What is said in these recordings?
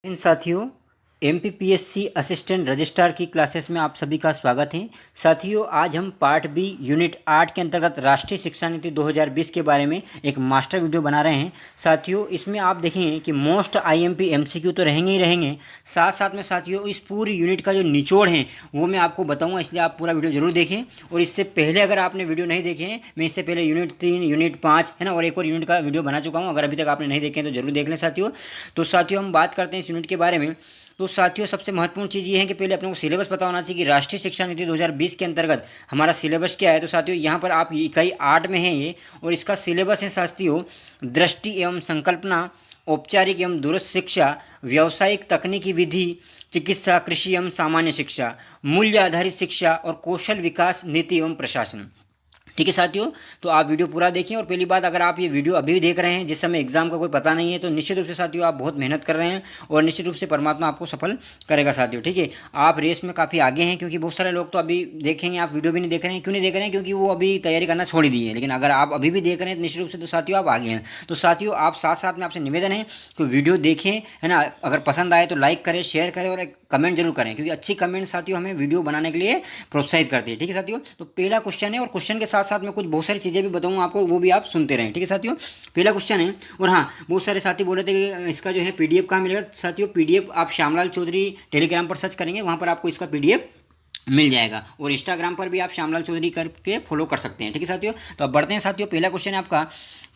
इन साथियों, MPPSC assistant registrar की classes में आप सभी का स्वागत है। साथियों, आज हम पार्ट बी यूनिट 8 के अंतर्गत राष्ट्रीय शिक्षा नीति 2020 के बारे में एक मास्टर वीडियो बना रहे हैं। साथियों, इसमें आप देखेंगे कि मोस्ट आईएमपी एमसीक्यू तो रहेंगे ही रहेंगे, साथ साथ में साथियों इस पूरी यूनिट का जो निचोड़ है वो मैं आपको बताऊँगा, इसलिए आप पूरा वीडियो जरूर देखें। और इससे पहले अगर आपने वीडियो नहीं देखे हैं, मैं इससे पहले यूनिट 3, यूनिट 5 है ना, और एक और यूनिट का वीडियो बना चुका हूँ। अगर अभी तक आपने नहीं देखे हैं तो जरूर देख लें साथियों। तो साथियों, हम बात करते हैं इस यूनिट के बारे में। तो साथियों, सबसे महत्वपूर्ण चीज़ ये है कि पहले अपने को सिलेबस पता होना चाहिए कि राष्ट्रीय शिक्षा नीति 2020 के अंतर्गत हमारा सिलेबस क्या है। तो साथियों, यहाँ पर आप इकाई 8 में है ये, और इसका सिलेबस है साथियों दृष्टि एवं संकल्पना, औपचारिक एवं दूरस्थ शिक्षा, व्यावसायिक तकनीकी विधि, चिकित्सा, कृषि एवं सामान्य शिक्षा, मूल्य आधारित शिक्षा और कौशल विकास नीति एवं प्रशासन। ठीक है साथियों, तो आप वीडियो पूरा देखें। और पहली बात, अगर आप ये वीडियो अभी भी देख रहे हैं जिस समय एग्जाम का कोई पता नहीं है, तो निश्चित रूप से साथियों आप बहुत मेहनत कर रहे हैं और निश्चित रूप से परमात्मा आपको सफल करेगा साथियों। ठीक है, आप रेस में काफ़ी आगे हैं, क्योंकि बहुत सारे लोग तो अभी देखेंगे, आप वीडियो भी नहीं देख रहे हैं। क्यों नहीं देख रहे हैं? क्योंकि वो अभी तैयारी करना छोड़ ही दिए। लेकिन अगर आप अभी भी देख रहे हैं तो निश्चित रूप से तो साथियों आप आगे हैं। तो साथियों, आप साथ साथ में आपसे निवेदन है कि वीडियो देखें, है ना। अगर पसंद आए तो लाइक करें, शेयर करें और कमेंट जरूर करें, क्योंकि अच्छी कमेंट साथियों हमें वीडियो बनाने के लिए प्रोत्साहित करती है। ठीक है साथियों, तो पहला क्वेश्चन है, और क्वेश्चन के साथ साथ में कुछ बहुत सारी चीज़ें भी बताऊंगा आपको, वो भी आप सुनते रहें। ठीक है साथियों, पहला क्वेश्चन है। और हाँ, बहुत सारे साथी बोले थे कि इसका जो है पीडीएफ कहाँ मिलेगा। साथियों, पीडीएफ आप श्यामलाल चौधरी टेलीग्राम पर सर्च करेंगे, वहाँ पर आपको इसका पीडीएफ मिल जाएगा। और इंस्टाग्राम पर भी आप श्यामलाल चौधरी करके फॉलो कर सकते हैं। ठीक है साथियों, तो अब बढ़ते हैं साथियों। पहला क्वेश्चन है आपका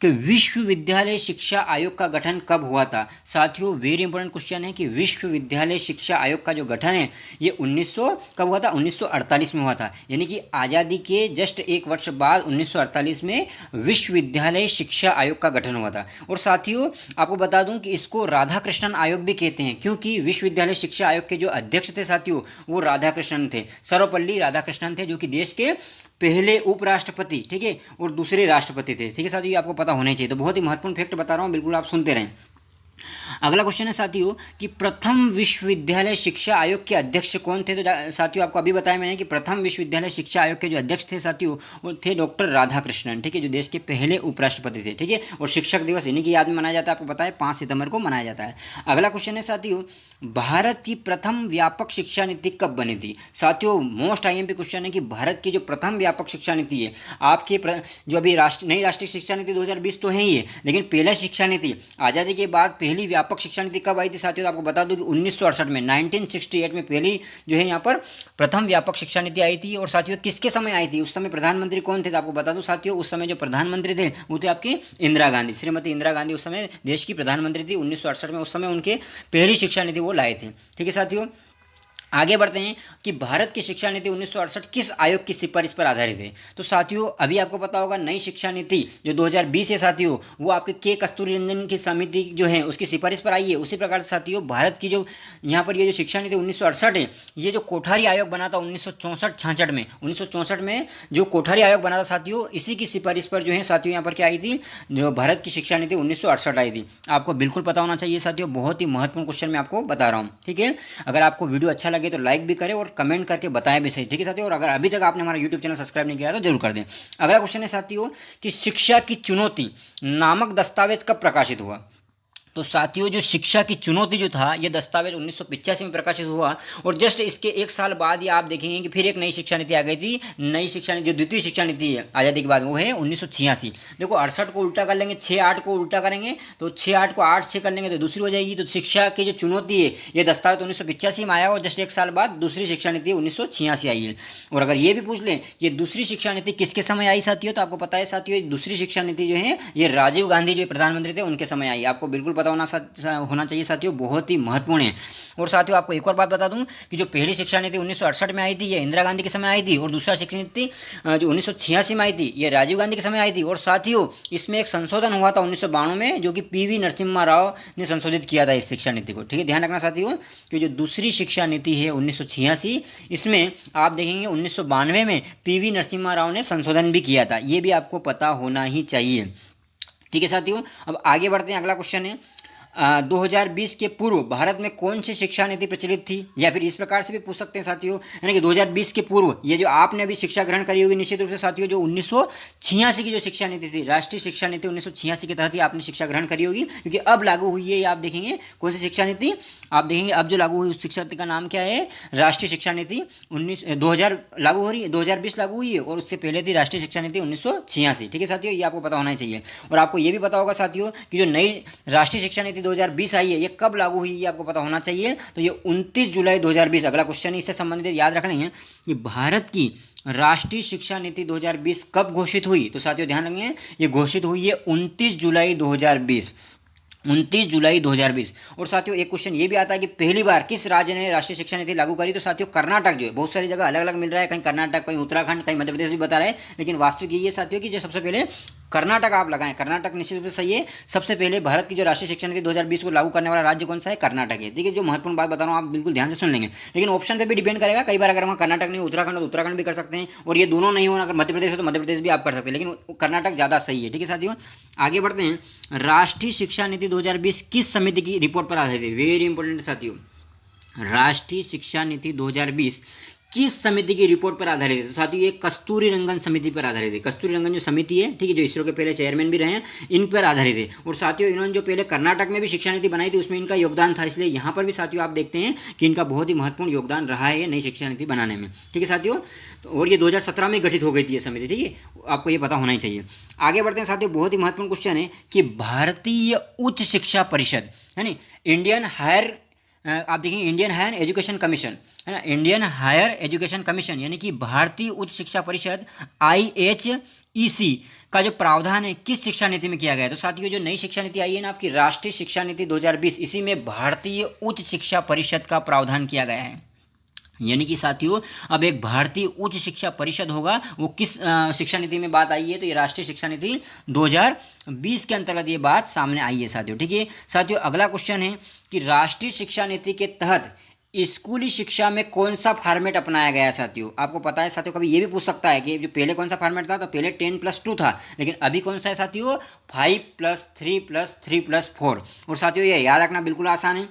कि विश्वविद्यालय शिक्षा आयोग का गठन कब हुआ था। साथियों, वेरी इंपॉर्टेंट क्वेश्चन है कि विश्वविद्यालय शिक्षा आयोग का जो गठन है ये 1900 कब हुआ था? 1948 में हुआ था। यानी कि आज़ादी के जस्ट एक वर्ष बाद 1948 में विश्वविद्यालय शिक्षा आयोग का गठन हुआ था। और साथियों, आपको बता दूं कि इसको राधाकृष्णन आयोग भी कहते हैं, क्योंकि विश्वविद्यालय शिक्षा आयोग के जो अध्यक्ष थे साथियों वो राधाकृष्णन थे, सर्वपल्ली राधाकृष्णन थे, जो कि देश के पहले उपराष्ट्रपति, ठीक है, और दूसरे राष्ट्रपति थे। ठीक है साथियों, आपको पता होना चाहिए। तो बहुत ही महत्वपूर्ण फैक्ट बता रहा हूँ, बिल्कुल आप सुनते रहें। अगला क्वेश्चन है साथियों कि प्रथम विश्वविद्यालय शिक्षा आयोग के अध्यक्ष कौन थे। तो साथियों, आपको अभी बताया मैंने कि प्रथम विश्वविद्यालय शिक्षा आयोग के जो अध्यक्ष थे साथियों वो थे डॉक्टर राधाकृष्णन। ठीक है, जो देश के पहले उपराष्ट्रपति थे। ठीक है, और शिक्षक दिवस इन्हीं की याद में मनाया जाता है, आपको पता है 5 सितंबर को मनाया जाता है। अगला क्वेश्चन है साथियों, भारत की प्रथम व्यापक शिक्षा नीति कब बनी थी। साथियों, मोस्ट आईएमपी क्वेश्चन है कि भारत की जो प्रथम व्यापक शिक्षा नीति है, आपके जो अभी नई राष्ट्रीय शिक्षा नीति 2020 तो है ही है, लेकिन पहला शिक्षा नीति आज़ादी के बाद पहली व्यापक शिक्षा नीति कब आई थी साथियों। तो आपको बता दूं कि 1968 में, 1968 में पहली जो है यहाँ पर प्रथम व्यापक शिक्षा नीति आई थी। और साथियों, किसके समय आई थी? उस समय प्रधानमंत्री कौन थे? तो आपको बता दूं साथियों, उस समय जो प्रधानमंत्री थे वो थे आपके इंदिरा गांधी, श्रीमती इंदिरा गांधी उस समय देश की प्रधानमंत्री थी 1968 में। उस समय उनके पहली शिक्षा नीति वो लाए थे। ठीक है साथियों, आगे बढ़ते हैं कि भारत की शिक्षा नीति 1968 किस आयोग की सिफारिश पर आधारित है। तो साथियों, अभी आपको पता होगा नई शिक्षा नीति जो 2020 है साथियों, वो आपके के कस्तूरी रंजन की समिति जो है उसकी सिफारिश पर आई है। उसी प्रकार से साथियों, भारत की जो यहाँ पर ये जो शिक्षा नीति 1968 है, ये जो कोठारी आयोग बना था 1964-66 में, 1964 में जो कोठारी आयोग बना था साथियों, इसी की सिफारिश पर जो है साथियों यहाँ पर क्या आई थी, जो भारत की शिक्षा नीति 1968 आई थी। आपको बिल्कुल पता होना चाहिए साथियों, बहुत ही महत्वपूर्ण क्वेश्चन मैं आपको बता रहा हूँ। ठीक है, अगर आपको वीडियो अच्छा लगे तो लाइक भी करें और कमेंट करके बताएं भी सही। ठीक है साथियों, और अगर अभी तक आपने हमारा यूट्यूब चैनल सब्सक्राइब नहीं किया तो जरूर कर दें। अगला क्वेश्चन है साथियों कि शिक्षा की चुनौती नामक दस्तावेज कब प्रकाशित हुआ। तो साथियों, जो शिक्षा की चुनौती जो था ये दस्तावेज 1985 में प्रकाशित हुआ, और जस्ट इसके एक साल बाद ही आप देखेंगे कि फिर एक नई शिक्षा नीति आ गई थी। नई शिक्षा नीति जो द्वितीय शिक्षा नीति है आज़ादी के बाद, वो है 1986। देखो, 68 को उल्टा कर लेंगे, 6-8 को उल्टा करेंगे तो 6-8 को 8-6 कर लेंगे तो दूसरी हो जाएगी। तो शिक्षा की जो चुनौती है ये दस्तावेज 1985 में आया, और जस्ट एक साल बाद दूसरी शिक्षा नीति 1986 आई है। और अगर ये भी पूछ लें ये दूसरी शिक्षा नीति किसके समय आई साथियों, तो आपको पता है साथियों, दूसरी शिक्षा नीति जो है ये राजीव गांधी जो प्रधानमंत्री थे उनके समय आई। आपको बिल्कुल पता होना चाहिए साथियों, बहुत ही महत्वपूर्ण है। और साथियों, आपको एक और बात बता दूं कि जो पहली शिक्षा नीति 1968 में आई थी ये इंदिरा गांधी के समय आई थी, और दूसरा शिक्षा नीति जो 1986 में आई थी ये राजीव गांधी के समय आई थी। और साथियों, इसमें एक संशोधन हुआ था 1992 में, जो कि पीवी नरसिम्हा राव ने संशोधित किया था इस शिक्षा नीति को। ठीक है, ध्यान रखना साथियों कि जो दूसरी शिक्षा नीति है 1986, इसमें आप देखेंगे 1992 में पीवी नरसिम्हा राव ने संशोधन भी किया था। ये भी आपको पता होना ही चाहिए। ठीक है साथियों, अब आगे बढ़ते हैं। अगला क्वेश्चन है 2020 के पूर्व भारत में कौन सी शिक्षा नीति प्रचलित थी, या फिर इस प्रकार से भी पूछ सकते हैं साथियों, यानी कि 2020 के पूर्व ये जो आपने अभी शिक्षा ग्रहण करी होगी निश्चित रूप से साथियों, जो 1986 की जो शिक्षा नीति थी, राष्ट्रीय शिक्षा नीति 1986 के तहत ही आपने शिक्षा ग्रहण करी होगी, क्योंकि अब लागू हुई है। आप देखेंगे कौन सी शिक्षा नीति, आप देखेंगे अब जो लागू हुई उस शिक्षा नीति का नाम क्या है, राष्ट्रीय शिक्षा नीति 2000 लागू हो रही है, 2020 लागू हुई है, और उससे पहले थी राष्ट्रीय शिक्षा नीति 1986। ठीक है साथियों, ये आपको पता होना चाहिए। और आपको ये भी पता होगा साथियों कि जो नई राष्ट्रीय शिक्षा नीति 2020 आई है ये कब लागू हुई, ये आपको पता होना चाहिए। तो ये 29 जुलाई 2020, अगला क्वेश्चन इससे संबंधित याद रख लेंगे कि भारत की राष्ट्रीय शिक्षा नीति 2020 कब घोषित हुई। तो साथियों ध्यान रखेंगे, ये घोषित हुई है 29 जुलाई 2020, 29 जुलाई 2020। और साथियों एक क्वेश्चन ये भी आता है कि पहली बार किस राज्य ने राष्ट्रीय शिक्षा नीति लागू करी। तो साथियों कर्नाटक जो है, बहुत सारी जगह अलग अलग मिल रहा है, कहीं कर्नाटक, कहीं उत्तराखंड, कहीं मध्य प्रदेश भी बता रहे हैं, लेकिन वास्तविक यही है साथियों कि जो सबसे पहले कर्नाटक आप लगाएं, कर्नाटक निश्चित रूप से सही है। सबसे पहले भारत की जो राष्ट्रीय शिक्षा नीति 2020 को लागू करने वाला राज्य कौन सा है, कर्नाटक है। ठीक है, जो महत्वपूर्ण बात बता रहा हूँ आप बिल्कुल ध्यान से सुन लेंगे, लेकिन ऑप्शन पे भी डिपेंड करेगा। कई बार अगर वहाँ कर्नाटक नहीं उत्तराखंड, तो उत्तराखंड भी कर सकते हैं, और ये दोनों नहीं होना, अगर मध्य प्रदेश हो तो मध्य प्रदेश भी आप कर सकते हैं, लेकिन कर्नाटक ज़्यादा सही है। ठीक है साथियों, आगे बढ़ते हैं। राष्ट्रीय शिक्षा नीति 2020 किस समिति की रिपोर्ट पर आधारित है, वेरी इंपॉर्टेंट साथियों। राष्ट्रीय शिक्षा नीति 2020 किस समिति की रिपोर्ट पर आधारित है। तो साथियों ये कस्तूरी रंगन समिति पर आधारित है। कस्तूरी रंगन जो समिति है, ठीक है, जो इसरो के पहले चेयरमैन भी रहे हैं, इन पर आधारित है। और साथियों इन्होंने जो पहले कर्नाटक में भी शिक्षा नीति बनाई थी उसमें इनका योगदान था, इसलिए यहाँ पर भी साथियों आप देखते हैं कि इनका बहुत ही महत्वपूर्ण योगदान रहा है नई शिक्षा नीति बनाने में। ठीक है साथियों, और ये 2017 में गठित हो गई थी ये समिति। ठीक है, आपको ये पता होना ही चाहिए। आगे बढ़ते हैं साथियों, बहुत ही महत्वपूर्ण क्वेश्चन है कि भारतीय उच्च शिक्षा परिषद, यानी इंडियन हायर, आप देखेंगे इंडियन हायर एजुकेशन कमीशन, है ना, इंडियन हायर एजुकेशन कमीशन, यानी कि भारतीय उच्च शिक्षा परिषद IHEC का जो प्रावधान है किस शिक्षा नीति में किया गया है। तो साथियों जो नई शिक्षा नीति आई है ना आपकी राष्ट्रीय शिक्षा नीति 2020, इसी में भारतीय उच्च शिक्षा परिषद का प्रावधान किया गया है। यानी कि साथियों अब एक भारतीय उच्च शिक्षा परिषद होगा, वो किस शिक्षा नीति में बात आई है, तो ये राष्ट्रीय शिक्षा नीति 2020 के अंतर्गत ये बात सामने आई है साथियों। ठीक है साथियों, अगला क्वेश्चन है कि राष्ट्रीय शिक्षा नीति के तहत स्कूली शिक्षा में कौन सा फॉर्मेट अपनाया गया है। साथियों आपको पता है साथियों, कभी ये भी पूछ सकता है कि जो पहले कौन सा फॉर्मेट था, तो पहले 10+2 था, लेकिन अभी कौन सा है साथियों, 5+3+3+4। और साथियों ये याद रखना बिल्कुल आसान है,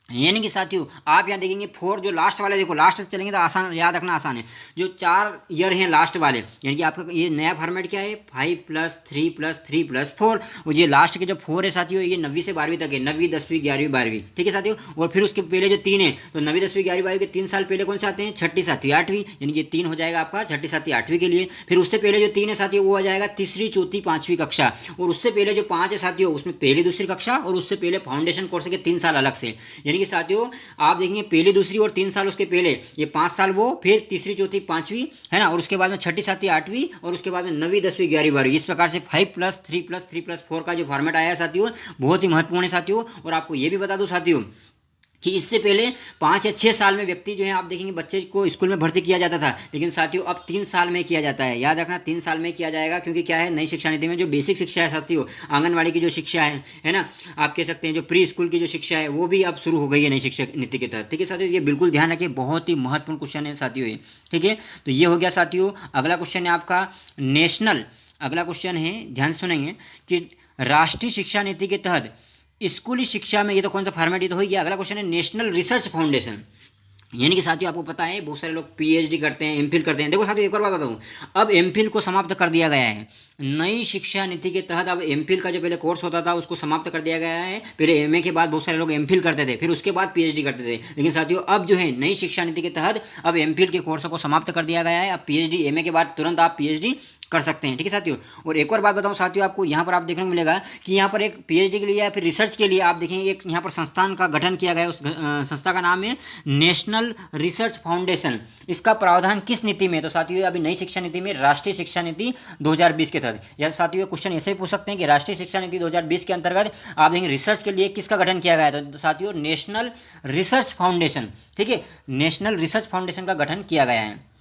यानी कि साथियों आप यहाँ देखेंगे 4 जो लास्ट वाले, देखो लास्ट से चलेंगे तो आसान, याद रखना आसान है। जो 4 ईयर हैं लास्ट वाले, यानी कि आपका ये नया फॉर्मेट क्या है, 5+3+3+4, और ये लास्ट के जो 4 है साथियों ये 9वीं से 12वीं तक है, 9वीं 10वीं 11वीं 12वीं। ठीक है साथियों, और फिर उसके पहले जो 3 है, तो 9वीं 10वीं 11वीं 12वीं के 3 साल पहले कौन से आते हैं, 6ठी 7वीं 8वीं, यानी ये 3 हो जाएगा आपका 6ठी 7वीं 8वीं के लिए। फिर उससे पहले जो 3 है साथियों वो आ जाएगा 3री 4थी 5वीं कक्षा, और उससे पहले जो 5 है साथियों उसमें पहली 2री कक्षा, और उससे पहले फाउंडेशन कोर्स के 3 साल अलग से। यानी कि साथियों आप देखेंगे पहली 2री और 3 साल उसके पहले, ये 5 साल वो, फिर 3री 4थी 5वीं, है ना, और उसके बाद में 6ठी 7वीं 8वीं, और उसके बाद में 9वीं 10वीं 11वीं 12वीं। इस प्रकार से 5+3+3+4 का जो फॉर्मेट आया है साथियों बहुत ही महत्वपूर्ण है साथियों। और आपको ये भी बता दूं साथियों कि इससे पहले 5 या 6 साल में व्यक्ति जो है आप देखेंगे बच्चे को स्कूल में भर्ती किया जाता था, लेकिन साथियों अब 3 साल में किया जाता है। याद रखना 3 साल में किया जाएगा, क्योंकि क्या है नई शिक्षा नीति में जो बेसिक शिक्षा है साथियों, आंगनवाड़ी की जो शिक्षा है ना, आप कह सकते हैं जो प्री स्कूल की जो शिक्षा है वो भी अब शुरू हो गई है नई शिक्षा नीति के तहत। ठीक है साथियों, ये बिल्कुल ध्यान रखिए, बहुत ही महत्वपूर्ण क्वेश्चन है साथियों ये। ठीक है, तो ये हो गया साथियों। अगला क्वेश्चन है आपका नेशनल, अगला क्वेश्चन है ध्यान से सुनेंगे कि राष्ट्रीय शिक्षा नीति के तहत स्कूली शिक्षा में, ये तो कौन सा फॉर्मेट, ये तो हो गया। अगला क्वेश्चन है नेशनल रिसर्च फाउंडेशन, यानी कि साथियों आपको पता है बहुत सारे लोग PhD करते हैं, MPhil करते हैं। देखो साथियों एक और बात बताऊँ, अब MPhil को समाप्त कर दिया गया है नई शिक्षा नीति के तहत। अब MPhil का जो पहले कोर्स होता था उसको समाप्त कर दिया गया है। पहले MA के बाद बहुत सारे लोग MPhil करते थे, फिर उसके बाद PhD करते थे, लेकिन साथियों अब जो है नई शिक्षा नीति के तहत अब MPhil के कोर्स को समाप्त कर दिया गया है। अब PhD MA के बाद तुरंत आप PhD कर सकते हैं। ठीक है साथियों, और एक और बात बताऊं साथियों, आपको यहाँ पर आप देखने को मिलेगा कि यहाँ पर एक PhD के लिए या फिर रिसर्च के लिए आप देखेंगे एक यहाँ पर संस्थान का गठन किया गया है। उस संस्था का नाम है नेशनल रिसर्च फाउंडेशन। इसका प्रावधान किस नीति में, तो साथियों अभी नई शिक्षा नीति में राष्ट्रीय शिक्षा नीति 2020 के तहत। या साथियों क्वेश्चन ऐसे भी पूछ सकते हैं कि राष्ट्रीय शिक्षा नीति 2020 के अंतर्गत आप देखेंगे रिसर्च के लिए किसका गठन किया गया है, तो साथियों नेशनल रिसर्च फाउंडेशन। ठीक है, नेशनल रिसर्च फाउंडेशन का गठन किया गया है।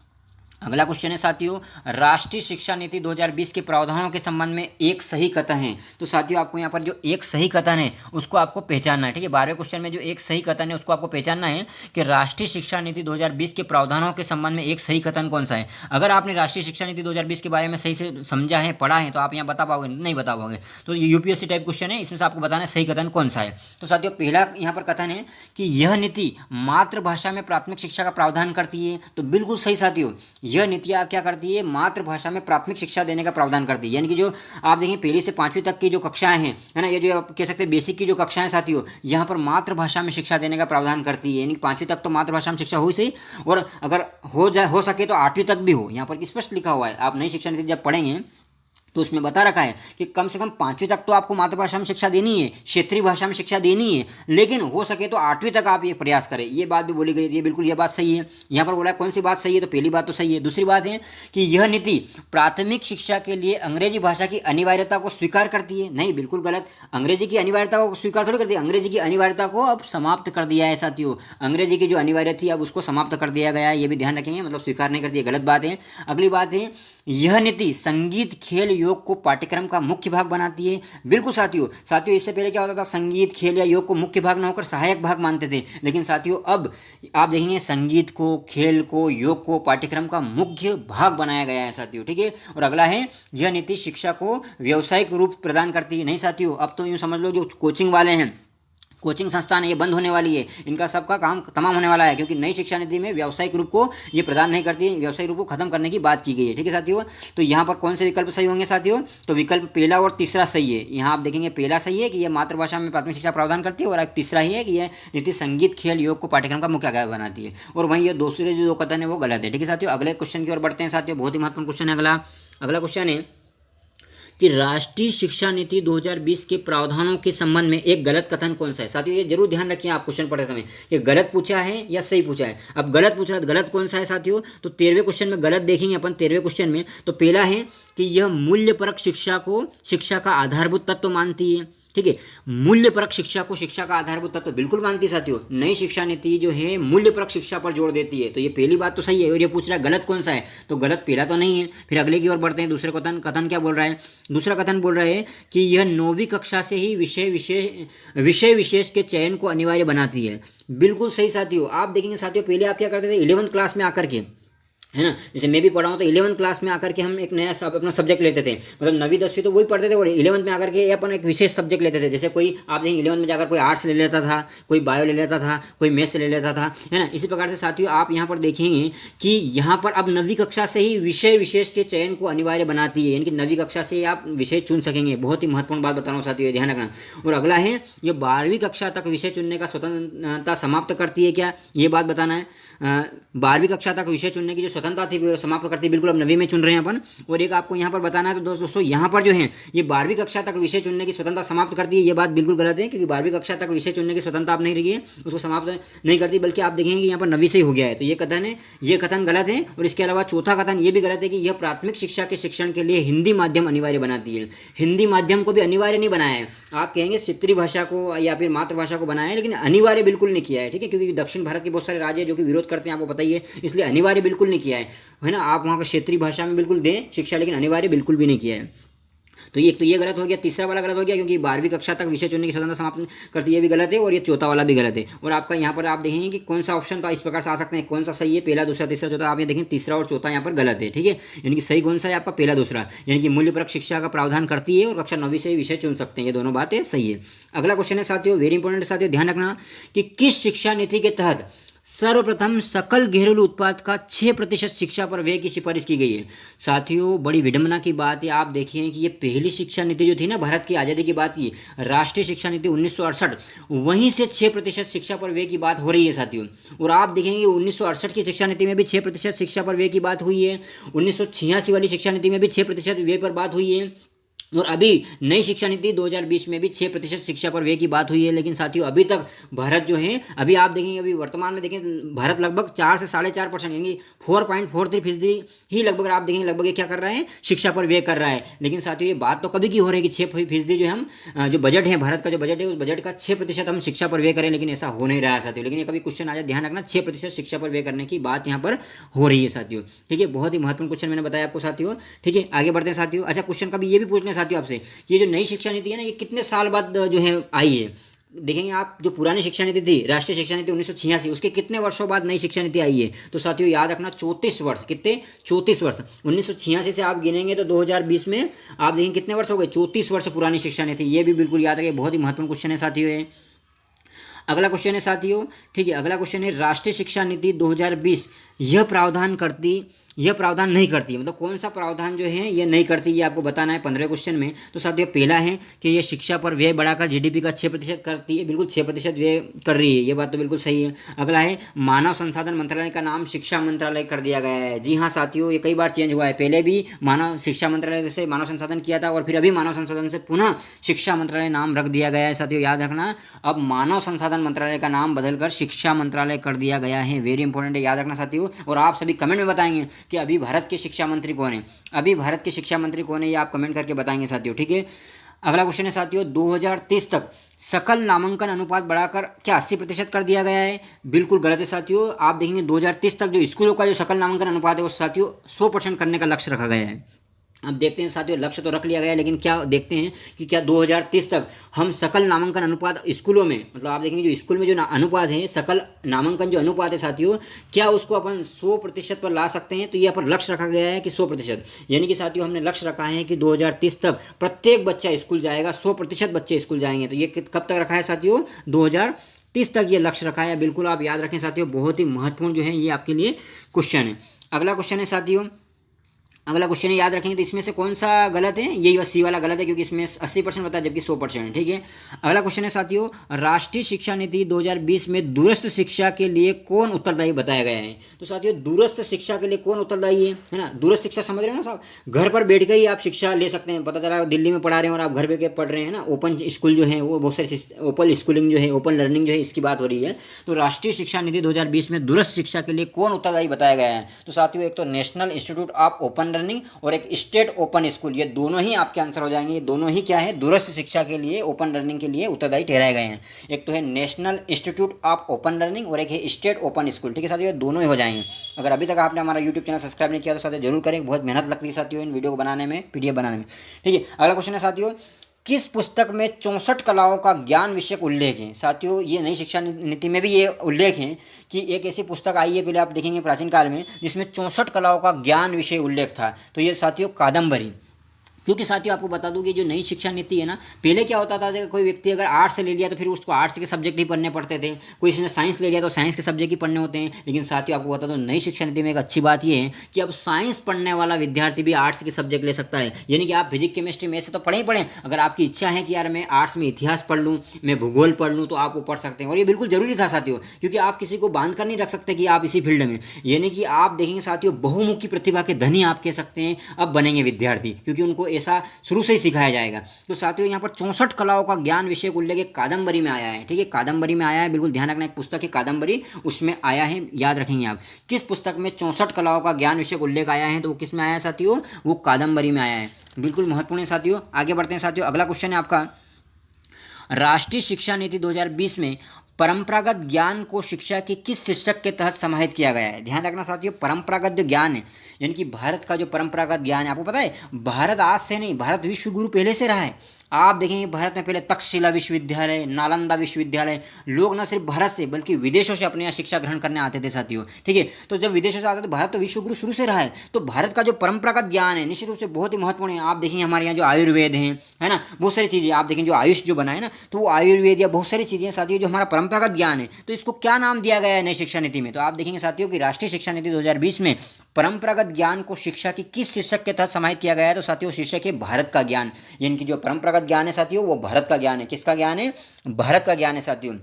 अगला क्वेश्चन है साथियों, राष्ट्रीय शिक्षा नीति 2020 के प्रावधानों के संबंध में एक सही कथन है। तो साथियों आपको यहाँ पर जो एक सही कथन है उसको आपको पहचानना है। ठीक है, 12वें क्वेश्चन में जो एक सही कथन है उसको आपको पहचानना है कि राष्ट्रीय शिक्षा नीति 2020 के प्रावधानों के संबंध में एक सही कथन कौन सा है। अगर आपने राष्ट्रीय शिक्षा नीति 2020 के बारे में सही से समझा है, पढ़ा है, तो आप यहाँ बता पाओगे, नहीं बता पाओगे। तो ये यूपीएससी टाइप क्वेश्चन है, इसमें से आपको बताना है सही कथन कौन सा है। तो साथियों पहला यहाँ पर कथन है कि यह नीति मातृभाषा में प्राथमिक शिक्षा का प्रावधान करती है। तो बिल्कुल सही साथियों, यह नीतियाँ क्या करती है, मातृभाषा में प्राथमिक शिक्षा देने का प्रावधान करती है। यानी कि जो आप देखिए पहली से 5वीं तक की जो कक्षाएं हैं, है ना, ये जो आप कह सकते हैं बेसिक की जो कक्षाएं साथियों, यहाँ पर मातृभाषा में शिक्षा देने का प्रावधान करती है। यानी 5वीं तक तो मातृभाषा में शिक्षा हो ही सही, और अगर हो सके तो 8वीं तक भी हो। यहाँ पर स्पष्ट लिखा हुआ है, आप नई शिक्षा नीति जब पढ़ेंगे तो उसमें बता रखा है कि कम से कम 5वीं तक तो आपको मातृभाषा में शिक्षा देनी है, क्षेत्रीय भाषा में शिक्षा देनी है, लेकिन हो सके तो 8वीं तक आप ये प्रयास करें। ये बात भी बोली गई, ये बिल्कुल ये बात सही है। यहाँ पर बोला है कौन सी बात सही है, तो पहली बात तो सही है। दूसरी बात है कि यह नीति प्राथमिक शिक्षा के लिए अंग्रेजी भाषा की अनिवार्यता को स्वीकार करती है। नहीं, बिल्कुल गलत। अंग्रेजी की अनिवार्यता को स्वीकार थोड़ी करती है, अंग्रेजी की अनिवार्यता को अब समाप्त कर दिया है साथियों। अंग्रेजी की जो अनिवार्य थी अब उसको समाप्त कर दिया गया है, ये भी ध्यान रखेंगे, मतलब स्वीकार नहीं करती है, गलत बात है। अगली बात है, यह नीति संगीत, खेल, योग को पाठ्यक्रम का मुख्य भाग बनाती है। बिल्कुल साथियों, इससे पहले क्या होता था, संगीत, खेल या योग को मुख्य भाग न होकर सहायक भाग मानते थे, लेकिन साथियों अब आप देखेंगे संगीत को, खेल को, योग को पाठ्यक्रम का मुख्य भाग बनाया गया है साथियों। ठीक है, और अगला है, यह नीति शिक्षा को व्यावसायिक रूप प्रदान करती है। नहीं साथियों, अब तो यूँ समझ लो जो कोचिंग वाले हैं, कोचिंग संस्थान ये बंद होने वाली है, इनका सबका काम तमाम होने वाला है, क्योंकि नई शिक्षा नीति में व्यावसायिक रूप को ये प्रदान नहीं करती है, व्यावसायिक रूप को खत्म करने की बात की गई है। ठीक है साथियों, तो यहाँ पर कौन से विकल्प सही होंगे साथियों, तो विकल्प पहला और तीसरा सही है। यहाँ आप देखेंगे पहला सही है कि यह मातृभाषा में प्राथमिक शिक्षा प्रावधान करती है, और एक तीसरा ही है कि यह नीति संगीत, खेल, योग को पाठ्यक्रम का मुख्य भाग बनाती है, और वहीं ये दूसरे जो कथन है वो गलत है। ठीक है साथियों, अगले क्वेश्चन की ओर बढ़ते हैं साथियों, बहुत ही महत्वपूर्ण क्वेश्चन है अगला क्वेश्चन है कि राष्ट्रीय शिक्षा नीति 2020 के प्रावधानों के संबंध में एक गलत कथन कौन सा है। साथियों ये जरूर ध्यान रखिए आप क्वेश्चन पढ़ते समय कि गलत पूछा है या सही पूछा है। अब गलत पूछ रहा है, गलत कौन सा है साथियों, तो 13वें क्वेश्चन में गलत देखेंगे अपन। 13वें क्वेश्चन में तो पहला है कि यह मूल्यपरक शिक्षा को शिक्षा का आधारभूत तत्व मानती है। ठीक है, मूल्यपरक शिक्षा को शिक्षा का आधारभूत तत्व बिल्कुल मानती है साथियों। नई शिक्षा नीति जो है मूल्यपरक शिक्षा पर जोर देती है, तो ये पहली बात तो सही है। और ये पूछ रहा है गलत कौन सा है, तो गलत पहला तो नहीं है। फिर अगले की ओर बढ़ते हैं, दूसरे कथन क्या बोल रहा है, दूसरा कथन बोल रहा है कि यह 9वीं कक्षा से ही विषय विशेष के चयन को अनिवार्य बनाती है। बिल्कुल सही साथियों, आप देखेंगे साथियों पहले आप क्या करते थे, 11वीं क्लास में आकर के, है ना, जैसे मैं भी पढ़ा हूँ तो 11वीं क्लास में आकर के हम एक नया अपना सब्जेक्ट लेते थे, मतलब 9वीं 10वीं तो वही पढ़ते थे, और 11वीं में आकर के अपन एक विशेष सब्जेक्ट लेते थे। जैसे कोई आप देखेंगे 11वीं में जाकर कोई आर्ट्स ले लेता था, कोई बायो ले लेता था, कोई मैथ्स ले लेता था, है ना। इसी प्रकार से साथियों आप यहाँ पर देखेंगे कि यहाँ पर अब 9वीं कक्षा से ही विषय विशेष के चयन को अनिवार्य बनाती है, यानी कि 9वीं कक्षा से आप विषय चुन सकेंगे। बहुत ही महत्वपूर्ण बात बता रहा हूँ साथियों, ध्यान रखना। और अगला है, ये 12वीं कक्षा तक विषय चुनने का स्वतंत्रता समाप्त करती है क्या, ये बात बताना है। 12वीं कक्षा तक विषय चुनने की जो स्वतंत्रता थी वो समाप्त करती है, बिल्कुल अब 9वीं में चुन रहे हैं अपन। और एक आपको यहाँ पर बताना है, तो दोस्तों यहाँ पर जो है ये 12वीं कक्षा तक विषय चुनने की स्वतंत्रता समाप्त करती है, ये बात बिल्कुल गलत है, क्योंकि 12वीं कक्षा तक विषय चुनने की स्वतंत्रता आप नहीं रही है, उसको समाप्त नहीं करती, बल्कि आप देखेंगे कि यहाँ पर 9वीं से ही हो गया है। तो ये कथन है, ये कथन गलत है। और इसके अलावा चौथा कथन ये भी गलत है कि यह प्राथमिक शिक्षा के शिक्षण के लिए हिंदी माध्यम अनिवार्य बनाती है। हिंदी माध्यम को भी अनिवार्य नहीं बनाया है, आप कहेंगे क्षेत्रीय भाषा को या फिर मातृभाषा को बनाया है, लेकिन अनिवार्य बिल्कुल नहीं किया है। ठीक है, क्योंकि दक्षिण भारत के बहुत सारे राज्य जो कि विरोध करते हैं, आपको बताइए, इसलिए अनिवार्य बिल्कुल नहीं किया है ना। आप वहाँ का क्षेत्रीय भाषा में बिल्कुल दें शिक्षा, लेकिन अनिवार्य बिल्कुल भी नहीं किया है। तो ये गलत हो गया, तीसरा वाला गलत हो गया, क्योंकि 12वीं कक्षा तक विषय चुनने की स्वतंत्रता समाप्त करती है, ये भी गलत है। और ये चौथा वाला भी गलत है। और आपका यहाँ पर आप देखेंगे कि कौन सा ऑप्शन तो इस प्रकार से आ सकते हैं, कौन सा सही है, पहला, दूसरा, तीसरा, चौथा। आप ये देखें तीसरा और चौथा यहाँ पर गलत है। ठीक है, यानी कि सही कौन सा है आपका, पहला, दूसरा, यानी कि मूल्यपरक शिक्षा का प्रावधान करती है और कक्षा 9वीं से विषय चुन सकते हैं, ये दोनों बातें सही है। अगला क्वेश्चन है साथियों, वेरी इंपॉर्टेंट साथियों, ध्यान रखना कि किस शिक्षा नीति के तहत सर्वप्रथम सकल घरेलू उत्पाद का 6% शिक्षा पर व्यय की सिफारिश की गई है। साथियों बड़ी विडंबना की बात है, आप देखिए कि ये पहली शिक्षा नीति जो थी ना, भारत की आज़ादी की बात की, राष्ट्रीय शिक्षा नीति 1968, वहीं से 6% शिक्षा पर व्यय की बात हो रही है साथियों। और आप देखेंगे 1968 की शिक्षा नीति में भी 6% शिक्षा पर व्यय की बात हुई है, 1986 वाली शिक्षा नीति में भी 6% व्यय पर बात हुई है, और अभी नई शिक्षा नीति 2020 में भी 6% शिक्षा पर व्यय की बात हुई है, लेकिन साथियों अभी तक भारत जो है, अभी आप देखेंगे, अभी वर्तमान में देखें भारत लगभग 4 से 4.5% यानी 4.43% ही लगभग आप देखेंगे लगभग ये क्या कर रहा है, शिक्षा पर व्यय कर रहा है। लेकिन साथियों ये बात तो कभी की हो रही है कि 6% जो हम जो बजट है, भारत का जो बजट है, उस बजट का 6% हम शिक्षा पर व्यय करें, लेकिन ऐसा हो नहीं रहा है साथियों। लेकिन ये कभी क्वेश्चन आ जाए, ध्यान रखना 6% शिक्षा पर व्यय करने की बात यहाँ पर हो रही है साथियों। ठीक है, बहुत ही महत्वपूर्ण क्वेश्चन मैंने बताया आपको साथियों। ठीक है, आगे बढ़ते हैं साथियों। अच्छा, क्वेश्चन कभी ये भी पूछने साथियों आपसे कि ये जो नई शिक्षा नीति है ना, ये कितने साल बाद जो है आई है। देखेंगे आप, जो पुरानी शिक्षा नीति थी, राष्ट्रीय शिक्षा नीति 1986, उसके कितने वर्षों बाद नई शिक्षा नीति आई है। तो साथियों याद रखना 34 वर्ष। कितने? 34 वर्ष। 1986 से आप गिनेंगे तो 2020 में आप देखेंगे कितने वर्ष हो गए, 34 वर्ष पुरानी शिक्षा नीति। ये भी बिल्कुल याद रखिए, बहुत ही महत्वपूर्ण क्वेश्चन है साथियों ये। अगला क्वेश्चन है साथियों, ठीक है, अगला क्वेश्चन है राष्ट्रीय शिक्षा नीति 2020 यह प्रावधान नहीं करती, मतलब कौन सा प्रावधान जो है ये नहीं करती, ये आपको बताना है 15 क्वेश्चन में। तो साथियों पहला है कि ये शिक्षा पर व्यय बढ़ाकर जीडीपी का 6% करती है, बिल्कुल 6% व्यय कर रही है, ये बात तो बिल्कुल सही है। अगला है मानव संसाधन मंत्रालय का नाम शिक्षा मंत्रालय कर दिया गया है। जी हाँ साथियों, ये कई बार चेंज हुआ है, पहले भी मानव शिक्षा मंत्रालय से मानव संसाधन किया था और फिर अभी मानव संसाधन से पुनः शिक्षा मंत्रालय नाम रख दिया गया है साथियों, याद रखना। अब मानव संसाधन मंत्रालय का नाम बदलकर शिक्षा मंत्रालय कर दिया गया है, वेरी इंपॉर्टेंट है, याद रखना साथियों। और आप सभी कमेंट में बताएंगे कि अभी भारत के शिक्षा मंत्री कौन है, अभी भारत के शिक्षा मंत्री कौन है, ये आप कमेंट करके बताएंगे साथियों। ठीक है, अगला क्वेश्चन है साथियों, 2030 तक सकल नामांकन अनुपात बढ़ाकर क्या 80% कर दिया गया है। बिल्कुल गलत है साथियों। आप देखेंगे 2030 तक जो स्कूलों का जो सकल नामांकन अनुपात है वो साथियों 100% करने का लक्ष्य रखा गया है। अब देखते हैं साथियों, लक्ष्य तो रख लिया गया है, लेकिन क्या देखते हैं कि क्या 2030 तक हम सकल नामांकन अनुपात स्कूलों में, मतलब आप देखेंगे जो स्कूल में जो अनुपात है, सकल नामांकन जो अनुपात है साथियों, क्या उसको अपन 100% पर ला सकते हैं। तो यहाँ पर लक्ष्य रखा गया है कि 100%, यानी कि साथियों हमने लक्ष्य रखा है कि 2030 तक प्रत्येक बच्चा स्कूल जाएगा, 100% बच्चे स्कूल जाएंगे। तो ये कब तक रखा है साथियों, 2030 तक ये लक्ष्य रखा है। बिल्कुल आप याद रखें साथियों, बहुत ही महत्वपूर्ण जो है ये आपके लिए क्वेश्चन है। अगला क्वेश्चन है साथियों, अगला क्वेश्चन है, याद रखेंगे तो इसमें से कौन सा गलत है, यही बस सी वाला गलत है, क्योंकि इसमें 80% बताया जबकि 100%। ठीक है, अगला क्वेश्चन है साथियों, राष्ट्रीय शिक्षा नीति 2020 में दूरस्थ शिक्षा के लिए कौन उत्तरदायी बताया गया है। तो साथियों दूरस्थ शिक्षा के लिए कौन उत्तरदायी है ना। दूरस्थ शिक्षा समझ रहे हो ना साहब, घर पर बैठकर ही आप शिक्षा ले सकते हैं। पता चला दिल्ली में पढ़ा रहे हैं और आप घर बैठ के पढ़ रहे हैं ना, ओपन स्कूल जो है वो बहुत सारे ओपन स्कूलिंग जो है, ओपन लर्निंग जो है, इसकी बात हो रही है। तो राष्ट्रीय शिक्षा नीति 2020 में दूरस्थ शिक्षा के लिए कौन उत्तरदायी बताया गया है। तो साथियों एक तो national institute of open learning और एक स्टेट ओपन स्कूल, ये दोनों ही आपके आंसर हो जाएंगे। ये दोनों ही क्या है, दूरस्थ शिक्षा के लिए, ओपन लर्निंग के लिए उत्तरदायी ठहराए गए हैं। एक तो है national institute of open learning और एक है स्टेट ओपन स्कूल। ठीक है साथियों, ये दोनों ही हो जाएंगे। अगर अभी तक आपने हमारा यूट्यूब चैनल सब्सक्राइब नहीं किया तो साथियों जरूर करें, बहुत मेहनत लगती है साथियों इन वीडियो को बनाने में, पीडीएफ बनाने में। ठीक है, अगला क्वेश्चन है साथियों, किस पुस्तक में 64 कलाओं का ज्ञान विषयक उल्लेख है। साथियों ये नई शिक्षा नीति में भी ये उल्लेख है कि एक ऐसी पुस्तक आई है, पहले आप देखेंगे प्राचीन काल में, जिसमें 64 कलाओं का ज्ञान विषय उल्लेख था। तो ये साथियों कादम्बरी। क्योंकि साथियों आपको बता दूं कि जो नई शिक्षा नीति है ना, पहले क्या होता था कि कोई व्यक्ति अगर आर्ट्स से ले लिया तो फिर उसको आर्ट्स के सब्जेक्ट ही पढ़ने पड़ते थे, कोई इसने साइंस ले लिया तो साइंस के सब्जेक्ट ही पढ़ने होते हैं। लेकिन साथियों आपको बता दूं नई शिक्षा नीति में एक अच्छी बात ये है कि अब साइंस पढ़ने वाला विद्यार्थी भी आर्ट्स के सब्जेक्ट ले सकता है। यानी कि आप फिजिक्स केमिस्ट्री में से तो पढ़े ही पढ़ें, अगर आपकी इच्छा है कि यार मैं आर्ट्स में इतिहास पढ़ लूँ, मैं भूगोल पढ़ लूँ, तो आप वो पढ़ सकते हैं। और ये बिल्कुल जरूरी था साथियों, क्योंकि आप किसी को बांध कर नहीं रख सकते कि आप इसी फील्ड में, यानी कि आप देखेंगे साथियों बहुमुखी प्रतिभा के धनी आप कह सकते हैं अब बनेंगे विद्यार्थी, क्योंकि उनको ऐसा शुरू से ही सिखाया जाएगा। तो साथियों यहाँ पर 64 कलाओं का ज्ञान विषय को उल्लेख एक कादम्बरी में आया है। ठीक है, कादम्बरी में आया है, बिल्कुल ध्यान रखना, एक पुस्तक है कादम्बरी, उसमें आया है, याद रखेंगे आप। किस पुस्तक में 64 कलाओं का ज्ञान विषय को उल्लेख आया है, तो वो किस में आया है साथियों, वो कादम्बरी में आया है। बिल्कुल महत्वपूर्ण है साथियों। आगे बढ़ते हैं साथियों, अगला क्वेश्चन है आपका, राष्ट्रीय शिक्षा नीति 2020 में परंपरागत ज्ञान को शिक्षा के किस शीर्षक के तहत समाहित किया गया है। ध्यान रखना साथियों, परंपरागत जो ज्ञान है, यानी कि भारत का जो परंपरागत ज्ञान है, आपको पता है भारत आज से नहीं, भारत विश्व गुरु पहले से रहा है। आप देखेंगे भारत में पहले तक्षशिला विश्वविद्यालय, नालंदा विश्वविद्यालय, लोग न सिर्फ भारत से बल्कि विदेशों से अपने यहाँ शिक्षा ग्रहण करने आते थे साथियों। ठीक है, तो जब विदेशों से आते थे, भारत तो विश्व गुरु शुरू से रहा है। तो भारत का जो परंपरागत ज्ञान है निश्चित रूप से बहुत ही महत्वपूर्ण है। आप देखेंगे हमारे यहाँ जो आयुर्वेद है ना, बहुत सारी चीज़ें आप देखेंगे, जो आयुष जो बना है ना, तो वो आयुर्वेद या बहुत सारी चीज़ें साथियों जो हमारा परंपरागत ज्ञान है, तो इसको क्या नाम दिया गया है नई शिक्षा नीति में। तो आप देखेंगे साथियों कि राष्ट्रीय शिक्षा नीति 2020 में परंपरागत ज्ञान को शिक्षा की किस शीर्षक के तहत समाहित किया गया है। तो साथियों शीर्षक है भारत का ज्ञान, यानी कि जो परंपरागत ज्ञान है साथियों वो भारत का ज्ञान है। किसका ज्ञान है, भारत का ज्ञान है साथियों।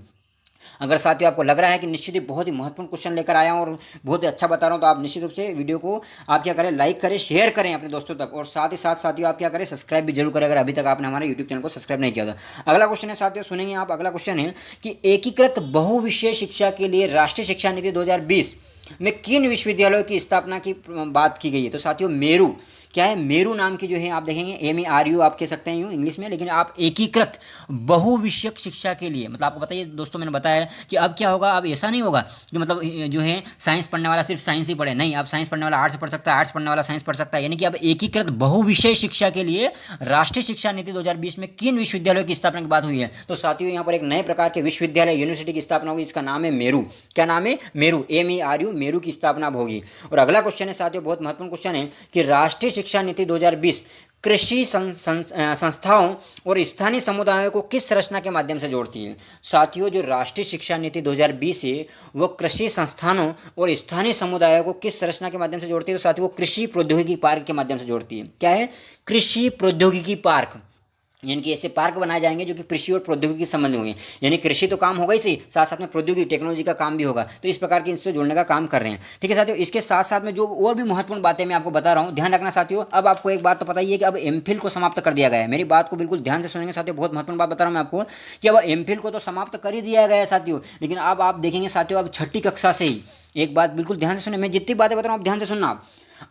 अगर साथियों आपको लग रहा है कि निश्चित ही बहुत ही महत्वपूर्ण क्वेश्चन लेकर आया हूँ और बहुत ही अच्छा बता रहा हूँ, तो आप निश्चित रूप से वीडियो को आप क्या करें, लाइक करें, शेयर करें अपने दोस्तों तक, और साथ ही साथ साथियों आप क्या करें, सब्सक्राइब भी जरूर करें अगर अभी तक आपने हमारे यूट्यूब चैनल को सब्सक्राइब नहीं किया था। अगला क्वेश्चन है साथियों, सुनेंगे आप। अगला क्वेश्चन है कि एकीकृत बहुविषय शिक्षा के लिए राष्ट्रीय शिक्षा नीति 2020 में किन विश्वविद्यालयों की स्थापना की बात की गई है। तो साथियों मेरू, क्या है, मेरू नाम की जो है, आप देखेंगे MERU आप कह सकते हैं यूँ इंग्लिश में, लेकिन आप एकीकृत बहुविषयक शिक्षा के लिए, मतलब आपको बताइए दोस्तों, मैंने बताया कि अब क्या होगा, अब ऐसा नहीं होगा कि मतलब जो है साइंस पढ़ने वाला सिर्फ साइंस ही पढ़े, नहीं, अब साइंस पढ़ने वाला आर्ट्स पढ़ सकता है, आर्ट्स पढ़ने वाला साइंस पढ़ सकता है। यानी कि अब एकीकृत बहुविषय शिक्षा के लिए राष्ट्रीय शिक्षा नीति 2020 में किन विश्वविद्यालयों की स्थापना की बात हुई है। तो साथियों यहाँ पर एक नए प्रकार के विश्वविद्यालय, यूनिवर्सिटी की स्थापना होगी, इसका नाम है मेरू। क्या नाम है? मेरू, MERU, मेरू की स्थापना होगी। और अगला क्वेश्चन है साथियों, बहुत महत्वपूर्ण क्वेश्चन है कि राष्ट्रीय शिक्षा नीति 2020 कृषि संस्थाओं और स्थानीय समुदायों को किस संरचना के माध्यम से जोड़ती है। साथियों जो राष्ट्रीय शिक्षा नीति 2020 है वो कृषि संस्थानों और स्थानीय समुदायों को किस संरचना के माध्यम से जोड़ती है। तो साथियों वो कृषि प्रौद्योगिकी पार्क के माध्यम से जोड़ती है। क्या है? कृषि प्रौद्योगिकी पार्क, यानी कि ऐसे पार्क बनाए जाएंगे जो कि कृषि और प्रौद्योगिकी संबंधी होंगे। यानी कृषि तो काम होगा ही सही, साथ साथ में प्रौद्योगिकी टेक्नोलॉजी का काम भी होगा। तो इस प्रकार की इससे जोड़ने का काम कर रहे हैं। ठीक है साथियों, इसके साथ साथ में जो और भी महत्वपूर्ण बातें मैं आपको बता रहा हूँ, ध्यान रखना साथियों। अब आपको एक बात तो पता ही है कि अब MPhil को समाप्त कर दिया गया है। मेरी बात को बिल्कुल ध्यान से सुनेंगे साथियों, बहुत महत्वपूर्ण बात बता रहा हूँ मैं आपको कि अब MPhil को तो समाप्त कर ही दिया गया है साथियों, लेकिन अब आप देखेंगे साथियों, अब छठी कक्षा से ही, एक बात बिल्कुल ध्यान से सुने, मैं जितनी बातें बता रहा हूँ आप ध्यान से सुनना।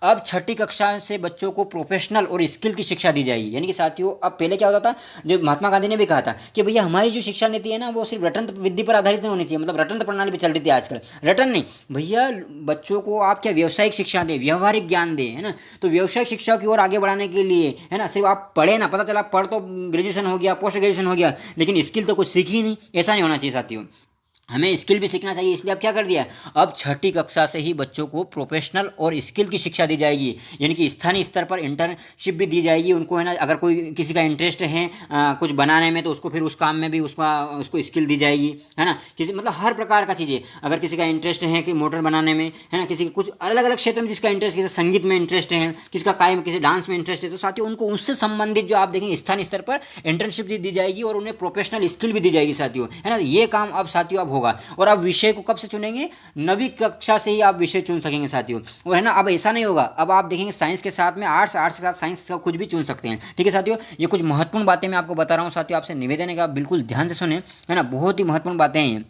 अब छठी कक्षा से बच्चों को प्रोफेशनल और स्किल की शिक्षा दी जाएगी। यानी कि साथियों अब पहले क्या होता था, जो महात्मा गांधी ने भी कहा था कि भैया हमारी जो शिक्षा नीति है ना वो सिर्फ रटन विधि पर आधारित नहीं होनी चाहिए, मतलब रटन प्रणाली पर चल रही थी आजकल, रटन नहीं भैया, बच्चों को आप क्या व्यावसायिक शिक्षा दें, व्यवहारिक ज्ञान दें, है ना। तो व्यावसायिक शिक्षा की ओर आगे बढ़ाने के लिए, है ना, सिर्फ आप पढ़े ना, पता चला पढ़ तो ग्रेजुएशन हो गया, पोस्ट ग्रेजुएशन हो गया, लेकिन स्किल तो कुछ सीखी नहीं, ऐसा नहीं होना चाहिए साथियों। हमें स्किल भी सीखना चाहिए। इसलिए अब क्या कर दिया, अब छठी कक्षा से ही बच्चों को प्रोफेशनल और स्किल की शिक्षा दी जाएगी। यानी कि स्थानीय स्तर पर इंटर्नशिप भी दी जाएगी उनको, है ना। अगर कोई किसी का इंटरेस्ट है कुछ बनाने में, तो उसको फिर उस काम में भी उसको स्किल दी जाएगी, है ना। किसी मतलब हर प्रकार का चीज़ें, अगर किसी का इंटरेस्ट है कि मोटर बनाने में, है ना, किसी कुछ अलग अलग क्षेत्र में जिसका इंटरेस्ट, किसी संगीत में इंटरेस्ट है, किसका कायम किसी डांस में इंटरेस्ट है, तो साथियों उनको उससे संबंधित जो आप देखेंगे स्थानीय स्तर पर इंटर्नशिप दी जाएगी और उन्हें प्रोफेशनल स्किल भी दी जाएगी साथियों, है ना। ये काम अब साथियों अब होगा। और अब विषय को कब से चुनेंगे, नवीं कक्षा से ही आप विषय चुन सकेंगे साथियों, वो है ना। अब ऐसा नहीं होगा, अब आप देखेंगे साइंस के साथ में आर्ट्स, आर्ट्स के साथ साइंस का कुछ भी चुन सकते हैं। ठीक है साथियों, ये कुछ महत्वपूर्ण बातें मैं आपको बता रहा हूँ साथियों, आपसे निवेदन है कि आप बिल्कुल ध्यान से सुने, है ना, बहुत ही महत्वपूर्ण बातें हैं।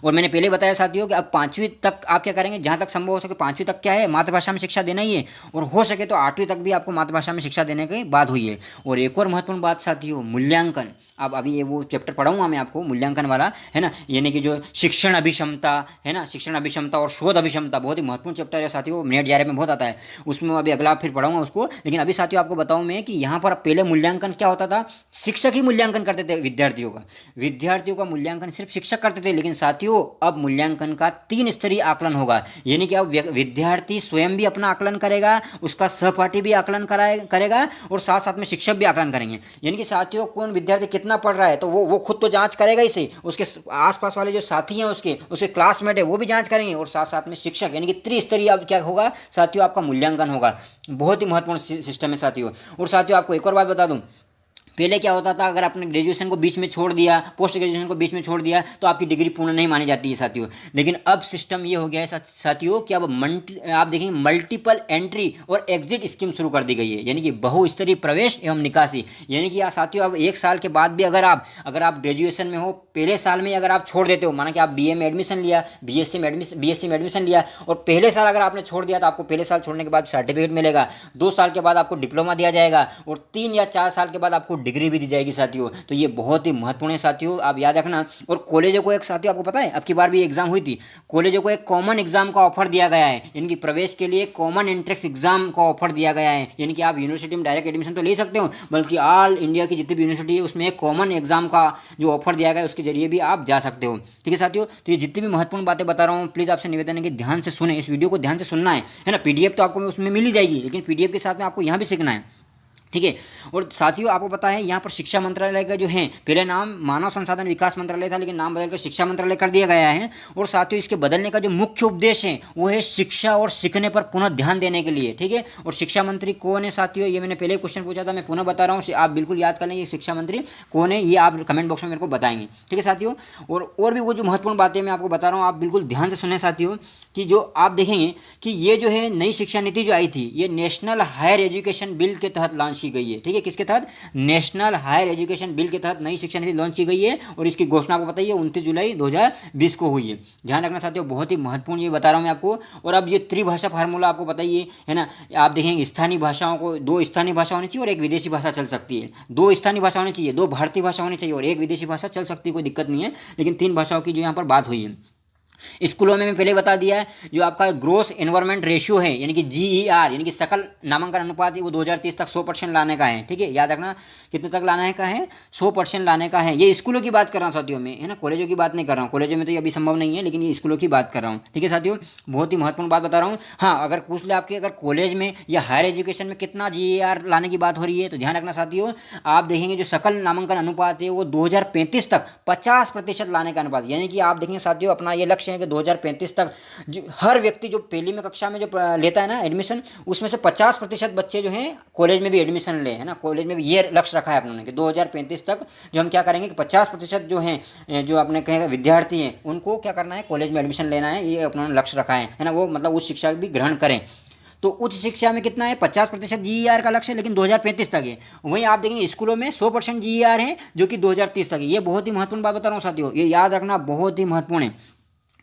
और मैंने पहले बताया साथियों कि अब 5वीं तक आप क्या करेंगे, जहाँ तक संभव हो सके 5वीं तक क्या है, मातृभाषा में शिक्षा देना ही है, और हो सके तो 8वीं तक भी आपको मातृभाषा में शिक्षा देने की बात हुई है। और एक और महत्वपूर्ण बात साथियों, मूल्यांकन। अब अभी ये वो चैप्टर पढ़ाऊंगा मैं आपको मूल्यांकन वाला, है ना, यानी कि जो शिक्षण अभिक्षमता है ना, शिक्षण अभिक्षमता और शोध अभिक्षमता, बहुत ही महत्वपूर्ण चैप्टर है साथियों, नेट JRF में बहुत आता है, उसमें अभी अगला फिर पढ़ाऊंगा उसको। लेकिन अभी साथियों आपको बताऊं मैं कि यहाँ पर पहले मूल्यांकन क्या होता था, शिक्षक ही मूल्यांकन करते थे विद्यार्थियों का मूल्यांकन सिर्फ शिक्षक करते थे। लेकिन साथियों अब मूल्यांकन का 3 स्तरीय आकलन होगा। यानी कि अब विद्यार्थी स्वयं भी अपना आकलन करेगा, उसका सहपाठी भी आकलन करेगा, और साथ साथ में शिक्षक भी आकलन करेंगे। यानी कि साथियों कौन विद्यार्थी कितना पढ़ रहा है, तो वो खुद तो जांच करेगा ही सही, उसके आसपास वाले जो साथी हैं, उसके क्लासमेट है, वो भी जांच करेंगे, और साथ साथ में शिक्षक, यानी कि त्रिस्तरीय अब क्या होगा साथियों, आपका मूल्यांकन होगा। बहुत ही महत्वपूर्ण सिस्टम है साथियों। और साथियों आपको एक और बात बता दूं, पहले क्या होता था, अगर आपने ग्रेजुएशन को बीच में छोड़ दिया, पोस्ट ग्रेजुएशन को बीच में छोड़ दिया, तो आपकी डिग्री पूर्ण नहीं मानी जाती है साथियों। लेकिन अब सिस्टम ये हो गया है साथियों कि अब आप देखेंगे मल्टीपल एंट्री और एग्जिट स्कीम शुरू कर दी गई है। यानी कि बहुस्तरीय प्रवेश एवं निकासी। यानी कि साथियों अब 1 साल के बाद भी अगर आप ग्रेजुएशन में हो, पहले साल में अगर आप छोड़ देते हो, माना कि आप BA में एडमिशन लिया, BSc में एडमिशन लिया, और पहले साल अगर आपने छोड़ दिया, तो आपको पहले साल छोड़ने के बाद सर्टिफिकेट मिलेगा, 2 साल के बाद आपको डिप्लोमा दिया जाएगा, और 3 या 4 साल के बाद आपको डिग्री भी दी जाएगी साथियों। तो ये बहुत ही महत्वपूर्ण है साथियों, आप याद रखना। और कॉलेजों को एक साथियों आपको पता है, अब की बार भी एग्जाम हुई थी, कॉलेजों को एक कॉमन एग्जाम का ऑफर दिया गया है। इनकी प्रवेश के लिए कॉमन एंट्रेंस एग्जाम का ऑफर दिया गया है। यानी कि आप यूनिवर्सिटी में डायरेक्ट एडमिशन तो ले सकते हो, बल्कि ऑल इंडिया की जितनी भी यूनिवर्सिटी है उसमें एक कॉमन एग्जाम का जो ऑफर दिया गया है उसके जरिए भी आप जा सकते हो। ठीक है साथियों, तो ये जितनी भी महत्वपूर्ण बातें बता रहा हूँ, प्लीज़ आपसे निवेदन है कि ध्यान से सुने, इस वीडियो को ध्यान से सुनना है ना। PDF तो आपको उसमें मिल ही जाएगी, लेकिन PDF के साथ में आपको यहाँ भी सीखना है। ठीक है। और साथियों आपको पता है यहाँ पर शिक्षा मंत्रालय का जो है पहले नाम मानव संसाधन विकास मंत्रालय था, लेकिन नाम बदलकर शिक्षा मंत्रालय कर दिया गया है। और साथियों इसके बदलने का जो मुख्य उद्देश्य है वो है शिक्षा और सीखने पर पुनः ध्यान देने के लिए। ठीक है। और शिक्षा मंत्री कौन है साथियों, ये मैंने पहले क्वेश्चन पूछा था, मैं पुनः बता रहा हूँ, आप बिल्कुल याद कर लें ये शिक्षा मंत्री कौन है, ये आप कमेंट बॉक्स में मेरे को बताएंगे। ठीक है साथियों। और भी वो जो महत्वपूर्ण बातें मैं आपको बता रहा हूँ, आप बिल्कुल ध्यान से सुने साथियों, कि जो आप देखेंगे कि ये जो है नई शिक्षा नीति जो आई थी ये नेशनल हायर एजुकेशन बिल के तहत लॉन्च की गई है। ठीक है, किसके तहत? नेशनल हायर एजुकेशन बिल के तहत नई शिक्षा नीति लॉन्च की गई है। और इसकी घोषणा आपको पता ही है 29 जुलाई 2020 को हुई है। ध्यान रखना साथियों, बहुत ही महत्वपूर्ण ये बता रहा हूँ मैं आपको। और अब ये त्रिभाषा फार्मूला आपको पता ही है ना, आप देखेंगे स्थानीय भाषाओं को 2 स्थानीय भाषा होनी चाहिए और 1 विदेशी भाषा चल सकती है। 2 स्थानीय भाषा होनी चाहिए, 2 भारतीय भाषा होनी चाहिए और 1 विदेशी भाषा चल सकती है, कोई दिक्कत नहीं है। लेकिन 3 भाषाओं की जो यहाँ पर बात हुई है। स्कूलों में मैं पहले बता दिया है, जो आपका ग्रोस एनवायरमेंट रेशियो है यानी कि GER यानी कि सकल नामांकन अनुपात है, वो 2030 तक 100% लाने का है। ठीक है, याद रखना कितने तक लाने का है, 100% लाने का है। ये स्कूलों की बात कर रहा हूँ साथियों में, है ना, कॉलेजों की बात नहीं कर रहा हूँ, कॉलेजों में तो ये अभी संभव नहीं है, लेकिन ये स्कूलों की बात कर रहा हूँ। ठीक है साथियों, बहुत ही महत्वपूर्ण बात बता रहा हूँ। हाँ, अगर पूछ ले आपके अगर कॉलेज में या हायर एजुकेशन में कितना GER लाने की बात हो रही है, तो ध्यान रखना साथियों, आप देखेंगे जो सकल नामांकन अनुपात है वो 2035 तक 50% लाने का अनुपात, यानी कि आप देखेंगे साथियों अपना ये लक्ष्य है कि 2035 तक हर व्यक्ति जो पहली में कक्षा में जो लेता है ना एडमिशन, उसमें से 50% बच्चे जो हैं कॉलेज में भी एडमिशन ले, है ना, कॉलेज में भी ये लक्ष्य रखा है अपने कि 2035 तक जो हम क्या करेंगे कि 50% जो हैं जो आपने कहेगा विद्यार्थी हैं उनको क्या करना है, कॉलेज में एडमिशन लेना है, ये अपना लक्ष्य रखा है ना, वो मतलब उच्च शिक्षा भी ग्रहण करें। तो उच्च शिक्षा में कितना है, 50% GER का लक्ष्य है, लेकिन 2035 तक है। वहीं आप देखेंगे स्कूलों में 100% GER है जो कि 2030 तक है। ये बहुत ही महत्वपूर्ण बात बता रहा हूँ साथियों, ये याद रखना बहुत ही महत्वपूर्ण है।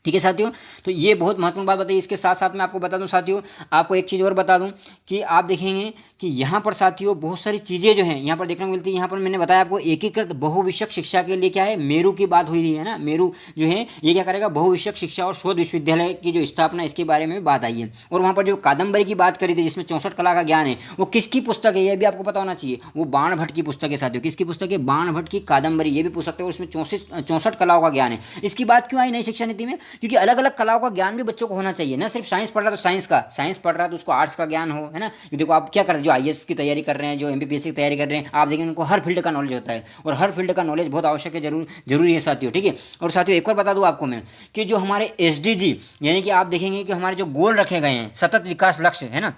ठीक है साथियों, तो ये बहुत महत्वपूर्ण बात बताइए। इसके साथ साथ मैं आपको बता दूं साथियों, आपको एक चीज़ और बता दूं कि आप देखेंगे कि यहाँ पर साथियों बहुत सारी चीज़ें जो हैं यहाँ पर देखने को मिलती है। यहाँ पर मैंने बताया आपको एकीकृत बहुविषयक शिक्षा के लिए क्या है, मेरू की बात हुई है ना, मेरू जो है ये क्या करेगा, बहुविषयक शिक्षा और शोध विश्वविद्यालय की जो स्थापना इसके बारे में बात आई है। और वहाँ पर जो कादम्बरी की बात करी थी जिसमें 64 कला का ज्ञान है, वो किसकी पुस्तक है ये भी आपको पता होना चाहिए, वो बाणभट्ट की पुस्तक है साथियों। किसकी पुस्तक है? बाणभट्ट की कादम्बरी, ये भी पूछ सकते हो। उसमें 64 कलाओं का ज्ञान है। इसकी बात क्यों आई नई शिक्षा नीति में? क्योंकि अलग अलग कलाओं का ज्ञान भी बच्चों को होना चाहिए, ना सिर्फ साइंस पढ़ रहा है तो साइंस का, साइंस पढ़ रहा है तो उसको आर्ट्स का ज्ञान हो, है ना। देखो आप क्या कर रहे हैं, जो IAS की तैयारी कर रहे हैं, जो MPPSC की तैयारी कर रहे हैं, आप देखेंगे उनको हर फील्ड का नॉलेज होता है और हर फील्ड का नॉलेज बहुत आवश्यक है, जरूरी है साथियों। ठीक है। और साथियों एक और बता दूं आपको मैं कि जो हमारे SDG यानी कि आप देखेंगे कि हमारे जो गोल रखे गए हैं, सतत विकास लक्ष्य, है ना,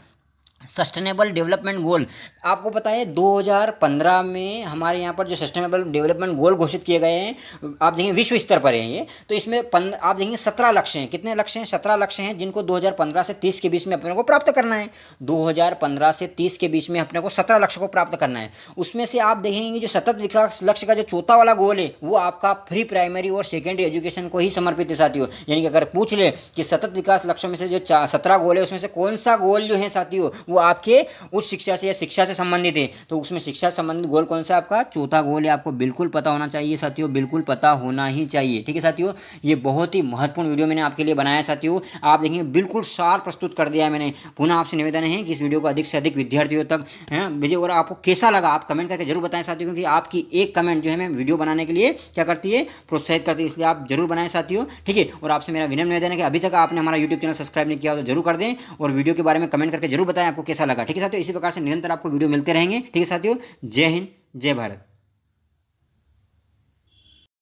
सस्टेनेबल डेवलपमेंट गोल, आपको पता है 2015 में हमारे यहाँ पर जो सस्टेनेबल डेवलपमेंट गोल घोषित किए गए हैं, आप देखेंगे विश्व स्तर पर हैं ये, तो इसमें आप देखेंगे 17 लक्ष्य हैं। कितने लक्ष्य हैं? 17 लक्ष्य हैं, जिनको 2015 से 30 के बीच में अपने को प्राप्त करना है। 2015 से 30 के बीच में अपने को 17 लक्ष्य को प्राप्त करना है। उसमें से आप देखेंगे जो सतत विकास लक्ष्य का जो चौथा वाला गोल है वो आपका प्री प्राइमरी और सेकेंडरी एजुकेशन को ही समर्पित है साथियों। यानी कि अगर पूछ ले कि सतत विकास लक्ष्यों में से जो 17 गोल है उसमें से कौन सा गोल जो है साथियों वो आपके उच्च शिक्षा से या शिक्षा से संबंधित है, तो उसमें शिक्षा से संबंधित गोल कौन सा? आपका चौथा गोल है। आपको बिल्कुल पता होना चाहिए साथियों, बिल्कुल पता होना ही चाहिए। ठीक है साथियों, ये बहुत ही महत्वपूर्ण वीडियो मैंने आपके लिए बनाया साथियों। आप देखेंगे बिल्कुल सार प्रस्तुत कर दिया है मैंने। पुनः आपसे निवेदन है कि इस वीडियो को अधिक से अधिक विद्यार्थियों तक, है ना, भेजिए। और आपको कैसा लगा आप कमेंट करके जरूर बताएं साथियों, क्योंकि आपकी एक कमेंट जो है मैं वीडियो बनाने के लिए क्या करती है, प्रोत्साहित करती है। इसलिए आप जरूर बनाएं साथियों। ठीक है। और आपसे मेरा विनम्र निवेदन है कि अभी तक आपने हमारा यूट्यूब चैनल सब्सक्राइब नहीं किया तो जरूर कर दें और वीडियो के बारे में कमेंट करके जरूर बताएं आपको कैसा लगा। ठीक है साथियों, इसी प्रकार से निरंतर आपको वीडियो मिलते रहेंगे। ठीक है साथियों, जय हिंद, जय भारत।